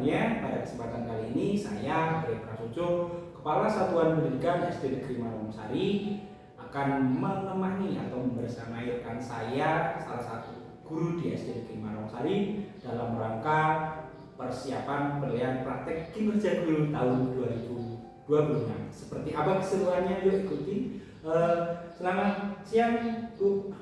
kabarnya pada kesempatan kali ini saya, Arif Prasojo, Kepala Satuan Pendidikan SD Negeri Marongosari, akan menemani atau membersamai rekan saya, salah satu guru di SD Negeri Marongosari, dalam rangka persiapan penilaian praktek kinerja guru tahun 2026. Seperti apa keseruannya? Yuk ikuti. Selamat siang, Bu.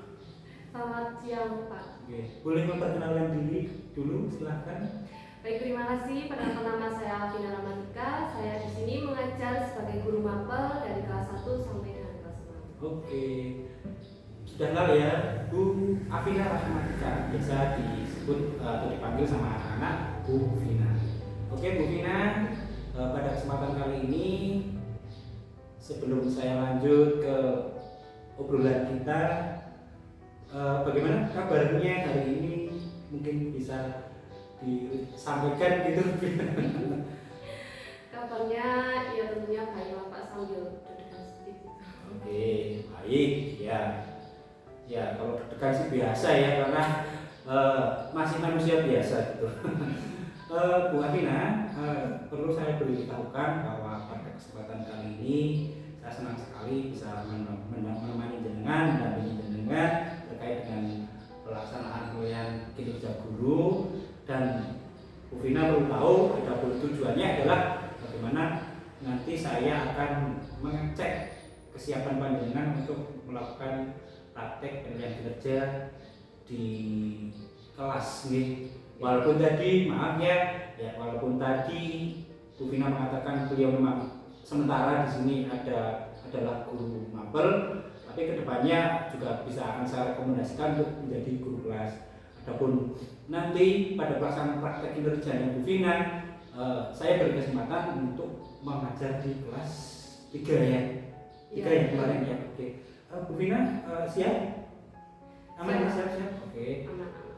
Selamat siang, Pak. Oke, boleh memperkenalkan diri dulu, silahkan. Baik, terima kasih. Perkenalkan, nama saya Alvina Ramatika. Saya di sini mengajar sebagai guru mapel dari kelas 1 sampai dengan kelas 6. Oke, sudah tahu ya, Bu Afina Rahmatika, biasa disebut atau dipanggil sama anak-anak Bu Vina. Oke, Bu Vina, pada kesempatan kali ini sebelum saya lanjut ke obrolan kita, bagaimana kabarnya hari ini? Mungkin bisa disampaikan gitu. Kabarnya ya tentunya baik, Pak, sambil deg-degan sedikit. Oke, baik ya. Ya, kalau deg-degan sih biasa ya, karena masih manusia biasa gitu. Bu Afina, perlu saya beritahukan bahwa pada kesempatan kali ini saya senang sekali bisa menemani jenengan dan jenengan terkait dengan pelaksanaan penilaian kinerja guru. Dan Bu Vina perlu tahu, ada tujuannya adalah bagaimana nanti saya akan mengecek kesiapan panjenengan untuk melakukan praktek penilaian kinerja di kelas nih. Walaupun tadi, maaf ya, walaupun tadi Bu Vina mengatakan beliau memang sementara di sini adalah guru mapel, tapi kedepannya juga bisa akan saya rekomendasikan untuk menjadi guru kelas. Adapun nanti pada pelaksanaan praktek kinerjanya Bu Vina, saya berkesempatan untuk mengajar di kelas 3 ya. 3 yang kemarin ya. Oke. Bu Vina siap? Aman siap? Oke.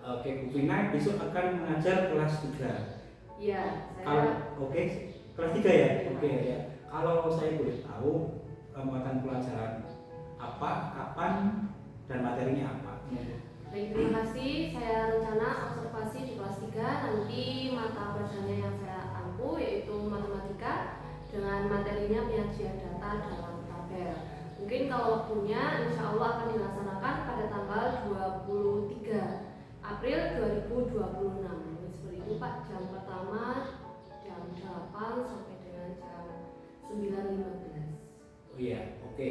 Oke, Bu Vina besok akan mengajar kelas 3. Iya, Oke, kelas 3 ya? Oke ya. Kalau saya boleh tahu muatan pelajaran apa, kapan, dan materinya apa? Baik, terima kasih. Saya rencana observasi di kelas 3. Nanti mata pelajarannya yang saya ampu yaitu matematika dengan materinya penyajian data dalam tabel. Mungkin kalau waktunya insya Allah akan dilaksanakan pada tanggal 23 April 2026. Seperti itu, Pak. Jam pertama jam 8 sampai dengan jam 9.15. Oh iya, oke.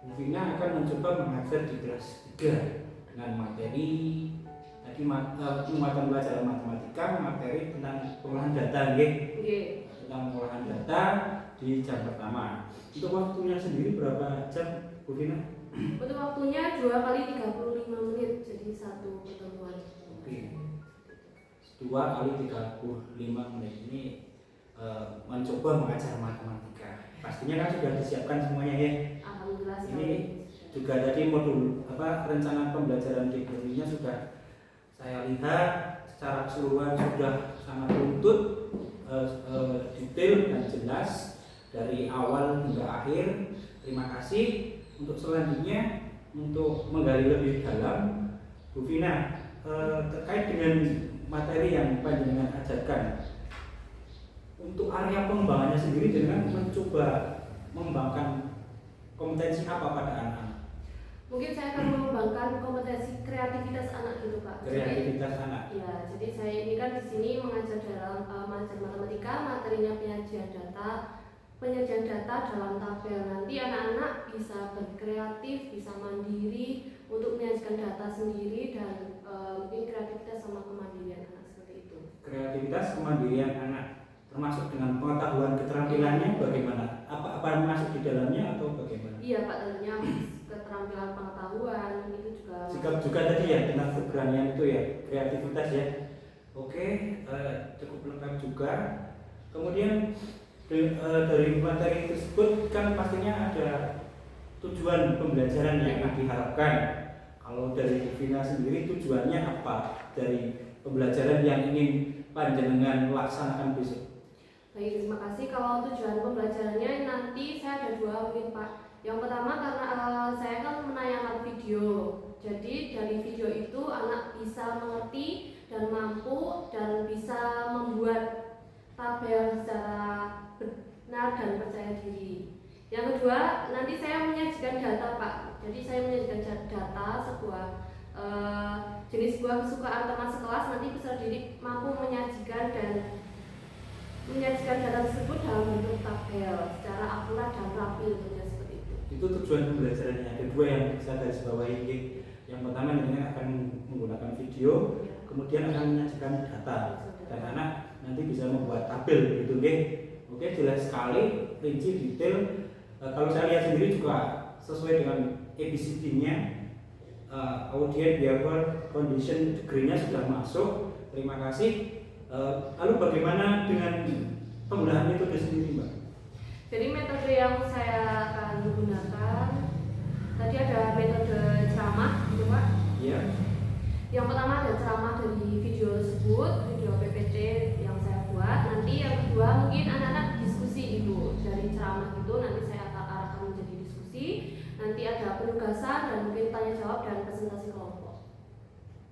Bu Vina akan mencoba mengajar di kelas 3 dengan materi tadi muatan pelajaran matematika, materi tentang pengolahan data, tentang pengolahan data di jam pertama. Untuk waktunya sendiri berapa jam, Bu Vina? Untuk waktunya 2 kali 35 menit, jadi satu pertemuan. Oke. 2 kali 35 menit ini mencoba mengajar matematika. Pastinya kan sudah disiapkan semuanya ya. Alhamdulillah. Ini juga tadi modul rencana pembelajaran di bukunya sudah saya lihat secara keseluruhan sudah sangat runtut, detail dan jelas dari awal hingga akhir. Terima kasih. Untuk selanjutnya, untuk menggali lebih dalam, Bu Vina, terkait dengan materi yang panjenengan ajarkan, untuk area pengembangannya sendiri dengan mencoba mengembangkan kompetensi apa pada anak-anak? Mungkin saya akan mengembangkan kompetensi kreativitas anak gitu, Pak. Kreativitas anak. Ya, jadi saya ini kan di sini mengajar dalam mengajar matematika, materinya penyajian data dalam tabel. Nanti anak-anak bisa berkreatif, bisa mandiri untuk menyajikan data sendiri dan mungkin kreativitas sama kemandirian anak seperti itu. Kreativitas kemandirian anak termasuk dengan pengetahuan keterampilannya bagaimana? Apa masuk di dalamnya atau bagaimana? Iya, Pak, tentunya keterampilan pengetahuan itu juga. Sikap juga tadi ya, dengan keberanian itu ya, kreativitas ya. Oke, cukup lengkap juga. Kemudian dari materi tersebut kan pastinya ada tujuan pembelajaran yang diharapkan. Kalau dari Bu Vina sendiri tujuannya apa dari pembelajaran yang ingin panjenengan laksanakan besok? Baik, terima kasih. Kalau tujuan pembelajarannya nanti saya ada 2 mungkin, Pak. Yang pertama karena saya kan menayangkan video, jadi dari video itu anak bisa mengerti dan mampu dan bisa membuat tabel secara benar dan percaya diri. Yang kedua, nanti saya menyajikan data Pak. Jadi saya menyajikan data sebuah jenis buah kesukaan teman sekelas. Nanti peserta didik mampu menyajikan data tersebut dalam bentuk tabel secara akurat dan rapi tentunya seperti itu. Itu tujuan pembelajarannya. Ada dua yang saya garis bawahi. Yang pertama dengan akan menggunakan video, kemudian akan menyajikan data dan anak nanti bisa membuat tabel gitu nggih. Oke, jelas sekali, rinci, detail. Kalau saya lihat sendiri juga sesuai dengan ABCD-nya, Audient Behavior Condition degree-nya sudah masuk. Terima kasih. Lalu bagaimana dengan penggunaan metode sendiri, Mbak? Jadi metode yang saya akan gunakan tadi ada metode ceramah, gitu Pak. Iya. Yang pertama ada ceramah dari video tersebut, video PPT yang saya buat. Nanti yang kedua mungkin anak-anak diskusi itu dari ceramah itu nanti saya akan arahkan menjadi diskusi. Nanti ada penugasan dan mungkin tanya jawab dan presentasi kelompok.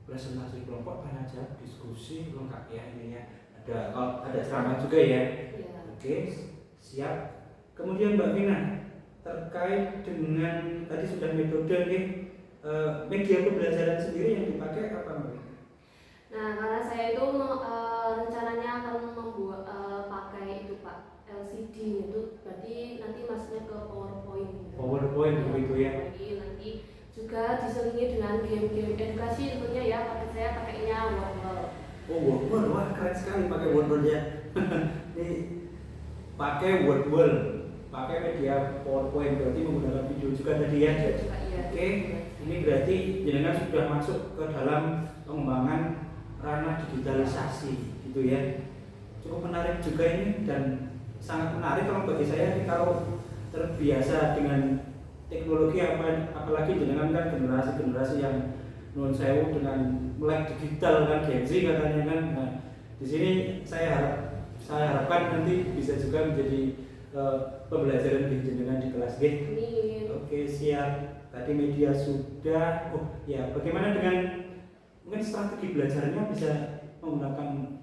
Presentasi kelompok, tanya jawab, diskusi lengkap ya ini ya. Ada ceramah juga ya. Iya. Oke, siap. Kemudian Mbak Vina, terkait dengan tadi sudah metode nih, media pembelajaran sendiri yang dipakai apa Mbak? Nah, karena saya itu rencananya akan membuat pakai itu Pak, LCD itu berarti nanti masuknya ke PowerPoint. PowerPoint begitu ya. Nanti juga diselingi dengan game-game edukasi tentunya ya, pakai saya pakainya Wordle. Oh Wordle, wah keren sekali pakai Wordle ya. Ini pakai Wordle, pakai media PowerPoint berarti menggunakan video juga tadi ya. Juga, iya. Oke, ini berarti jenengan sudah masuk ke dalam pengembangan ranah digitalisasi gitu ya. Cukup menarik juga ini dan sangat menarik kalau bagi saya kalau terbiasa dengan teknologi apalagi jenengan kan generasi yang non sewu dengan melek digital kan Gen Z katanya kan. Nah, di sini saya harapkan nanti bisa juga menjadi pembelajaran di jenengan di kelas G. Oke, siap. Tadi media sudah. Oh ya, bagaimana dengan mungkin strategi belajarnya bisa menggunakan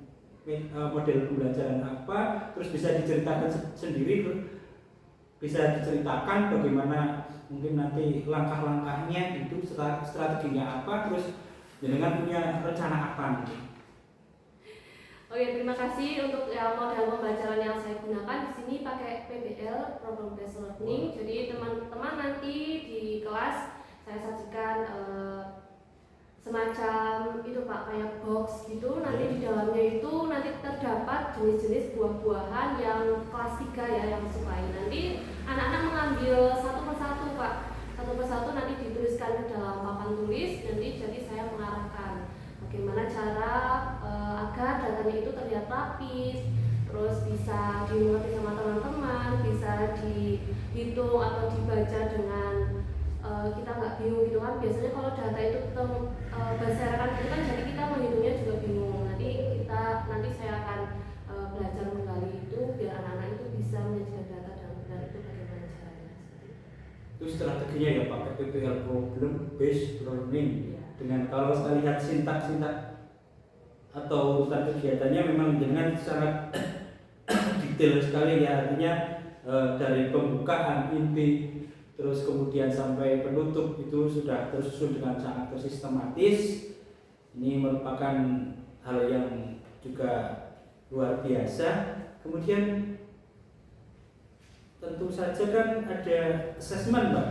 model pembelajaran apa, terus bisa diceritakan sendiri, bisa diceritakan bagaimana mungkin nanti langkah-langkahnya itu, strateginya apa, terus jenengan punya rencana apa nanti? Oke, terima kasih untuk model pembelajaran yang saya gunakan di sini pakai PBL (Problem Based Learning). Jadi teman-teman nanti di kelas saya sajikan semacam itu Pak, kayak box gitu. Nanti di dalamnya itu nanti terdapat jenis-jenis buah-buahan yang kelas 3 ya yang disukai. Nanti anak-anak mengambil satu persatu Pak, satu persatu nanti dituliskan ke dalam papan tulis. Nanti jadi saya mengarahkan bagaimana cara agar datanya itu terlihat rapi, terus bisa dimengerti sama teman-teman, bisa dihitung atau dibaca dengan kita nggak bingung gitu kan. Biasanya kalau data itu berserakan gitu kan, jadi kita menghitungnya juga bingung. Nanti saya akan belajar menggali itu biar anak-anak itu bisa menyajikan data dengan benar. Itu bagaimana caranya? Itu strateginya ya pakai PBL (Problem Based Learning). Ya. Dengan kalau saya lihat sintak atau urusan kegiatannya memang dengan sangat detail sekali ya, artinya dari pembukaan, inti, terus kemudian sampai penutup itu sudah tersusun dengan sangat tersistematis. Ini merupakan hal yang juga luar biasa. Kemudian tentu saja kan ada assessment Mbak.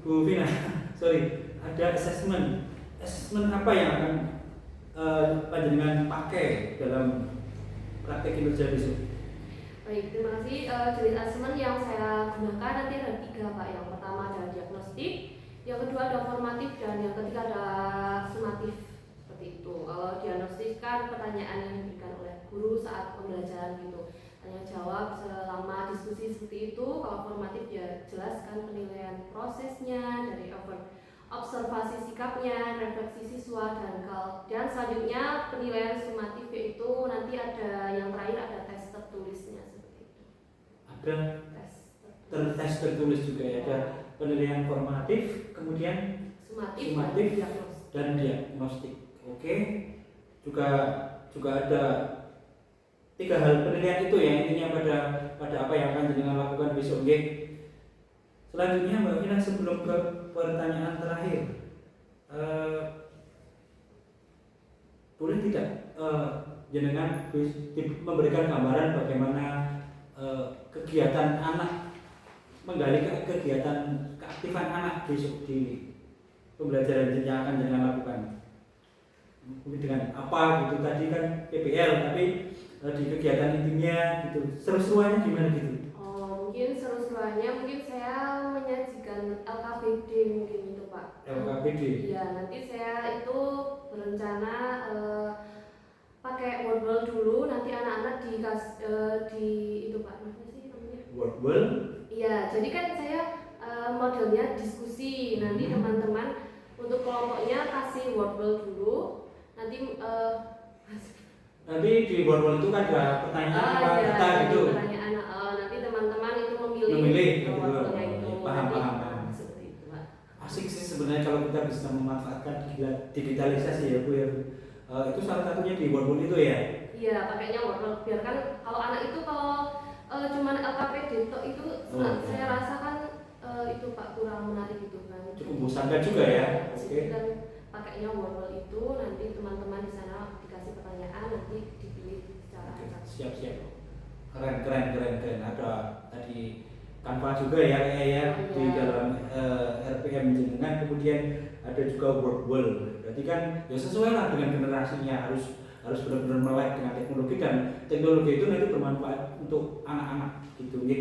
Bu Vina, ada assessment apa yang akan panjenengan pakai dalam praktek kinerja besok? Baik, terima kasih. Jenis asesmen yang saya gunakan nanti ada 3 Pak. Yang pertama ada diagnostik, yang kedua ada formatif, dan yang ketiga ada sumatif. Seperti itu. Kalau diagnostik kan pertanyaan yang diberikan oleh guru saat pembelajaran gitu, tanya jawab selama diskusi seperti itu. Kalau formatif ya jelaskan penilaian prosesnya dari observasi sikapnya, refleksi siswa, dan selanjutnya penilaian sumatif, yaitu nanti ada yang terakhir ada tes tertulisnya seperti itu. Ada tes tertulis juga ya, ada penilaian formatif, kemudian sumatif dan diagnostik. Oke, juga ada tiga hal penilaian itu ya intinya pada apa yang akan jenengan lakukan besok nggih. Selanjutnya Mbak Vina, sebelum ke pertanyaan terakhir, eh, boleh tidak jenengan memberikan gambaran bagaimana kegiatan anak, menggali kegiatan keaktifan anak besok di pembelajaran yang akan jenengan lakukan? Mungkin dengan apa gitu, tadi kan PPL, tapi di kegiatan intinya gitu, seru-seruannya gimana gitu? Oh, mungkin seru-seruannya mungkin saya menyajikan LKPD mungkin itu Pak. LKPD. Iya, nanti saya itu berencana pakai Wordwall dulu, nanti anak-anak di itu Pak, apa sih namanya? Wordwall. Iya, jadi kan saya modelnya diskusi, nanti teman-teman untuk kelompoknya kasih Wordwall dulu, nanti Nanti di Wordwall itu kan ada pertanyaan apa kita gitu. Pertanyaan, nanti teman-teman itu memilih Gitu. Wordwallnya itu. Paham. Seperti itu Pak. Asik sih sebenarnya kalau kita bisa memanfaatkan digitalisasi ya Bu ya. Itu salah satunya di Wordwall itu ya. Iya, pakainya Wordwall. Biarkan kalau anak itu kalau cuman LKPD itu saya rasa kan itu Pak kurang menarik gitu kan. Cukup bosankan juga ya. Oke. Dan pakainya Wordwall itu nanti teman-teman di sana dikasih pertanyaan, nanti dipilih secara acak. Siap. Keren. Ada tadi Canva juga ya di dalam RPM jenengan, kemudian ada juga Wordwall. Berarti kan ya sesuai lah dengan generasinya, harus benar-benar melek dengan teknologi, dan teknologi itu nanti bermanfaat untuk anak-anak gitu ya.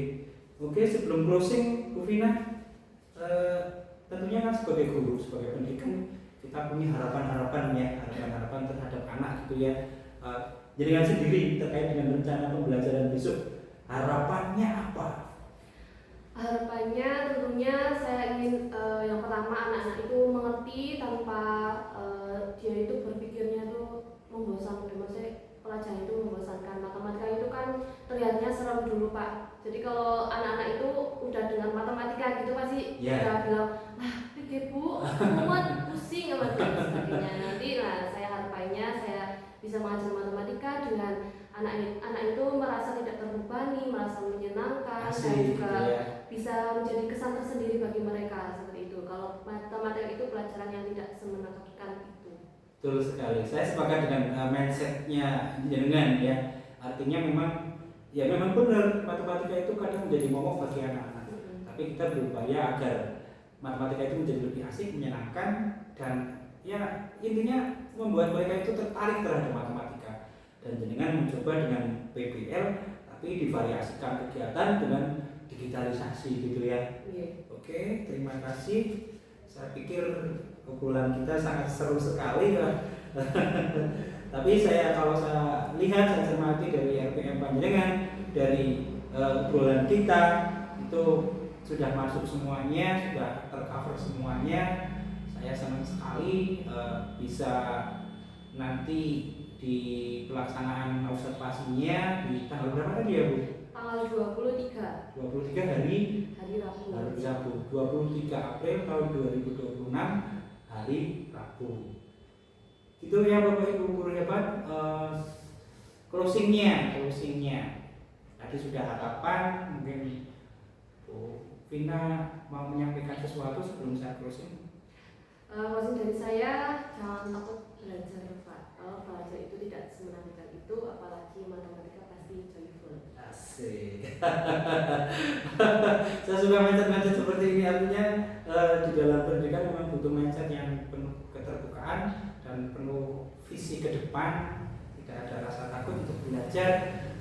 Oke, sebelum closing Bu Vina, tentunya kan sebagai guru, sebagai pendidik kita punya harapan-harapan terhadap anak gitu ya. Jenengan sendiri terkait dengan rencana pembelajaran besok, harapannya apa? Harapannya tentunya saya ingin yang pertama anak-anak itu mengerti tanpa dia itu berpikirnya tuh membosankan. Maksudnya pelajaran itu membosankan. Matematika itu kan terlihatnya serem dulu Pak. Jadi kalau anak-anak itu udah dengan matematika gitu pasti udah bilang, pikir Bu, muat, pusing sama dan sebagainya. Nanti saya harapannya saya bisa mengajar matematika dengan anak itu merasa tidak terbebani, merasa menyenangkan, dan juga bisa menjadi kesan tersendiri bagi mereka seperti itu. Kalau matematika itu pelajaran yang tidak semenakutkan itu. Betul sekali. Saya sepakat dengan mindsetnya jenengan ya. Artinya memang benar, matematika itu kadang menjadi momok bagi anak-anak. Tapi kita berupaya agar matematika itu menjadi lebih asik, menyenangkan, dan ya intinya membuat mereka itu tertarik terhadap matematika. Dan jenengan mencoba dengan PBL tapi divariasikan kegiatan dengan digitalisasi gitu ya. Oke, terima kasih. Saya pikir obrolan kita sangat seru sekali ya. Tapi kalau saya lihat, saya cermati dari RPM panjenengan, dari obrolan kita itu sudah masuk semuanya, sudah tercover semuanya. Saya senang sekali bisa nanti di pelaksanaan observasinya di tanggal berapa tadi ya Bu? Tanggal 23. 23 hari Rabu. Hari Rabu. 23 April tahun 2026 hari Rabu. Itu ya Bapak Ibu guru hebat. Closingnya. Tadi sudah harapan, mungkin Bu Vina mau menyampaikan sesuatu sebelum saya closing. Closing dari saya, jangan takut belajar Pak. Kalau belajar itu tidak semenakutkan itu, apalagi matematika pasti joyful. Asik. Saya suka mindset seperti ini, artinya di dalam pendidikan memang butuh mindset yang penuh keterbukaan dan penuh visi ke depan. Tidak ada rasa takut untuk belajar,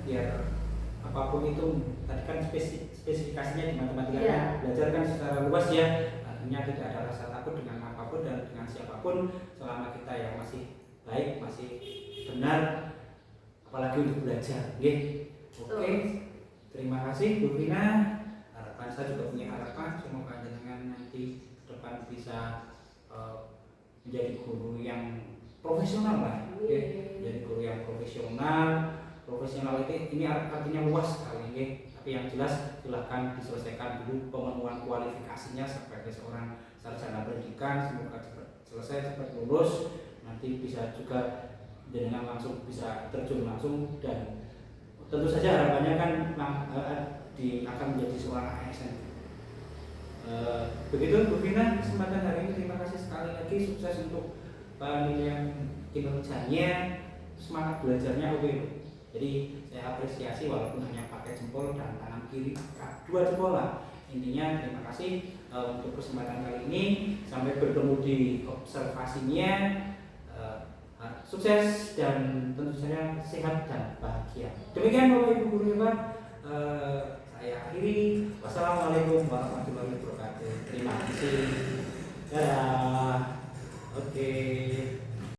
biar apapun itu, tadi kan spesifikasinya di matematika kan belajar kan secara luas ya. Artinya tidak ada rasa takut dengan apapun dan dengan siapapun, selama kita yang masih baik, masih benar, apalagi untuk belajar. Oke. Terima kasih Bu Vina. Harapan saya juga punya harapan, semoga jenengan nanti ke depan bisa menjadi guru yang profesional lah. Menjadi guru yang profesional. Profesional ini artinya luas sekali. Tapi yang jelas silahkan diselesaikan dulu pemenuhan kualifikasinya sebagai seorang sarjana pendidikan. Semoga selesai cepat lulus, nanti bisa juga jenengan langsung bisa terjun langsung dan tentu saja harapannya kan akan menjadi seorang ASN. Begitu Bu Vina, kesempatan hari ini terima kasih sekali lagi, sukses untuk penilaian kinerjanya, semangat belajarnya oke. Jadi saya apresiasi walaupun hanya pakai jempol dan tangan kiri, dua jempol lah. Intinya terima kasih untuk kesempatan kali ini. Sampai bertemu di observasinya. Sukses dan tentu saja sehat dan bahagia. Demikian Bapak Ibu guru hebat. Saya akhiri. Wassalamualaikum warahmatullahi wabarakatuh. Terima kasih. Dadah. Oke.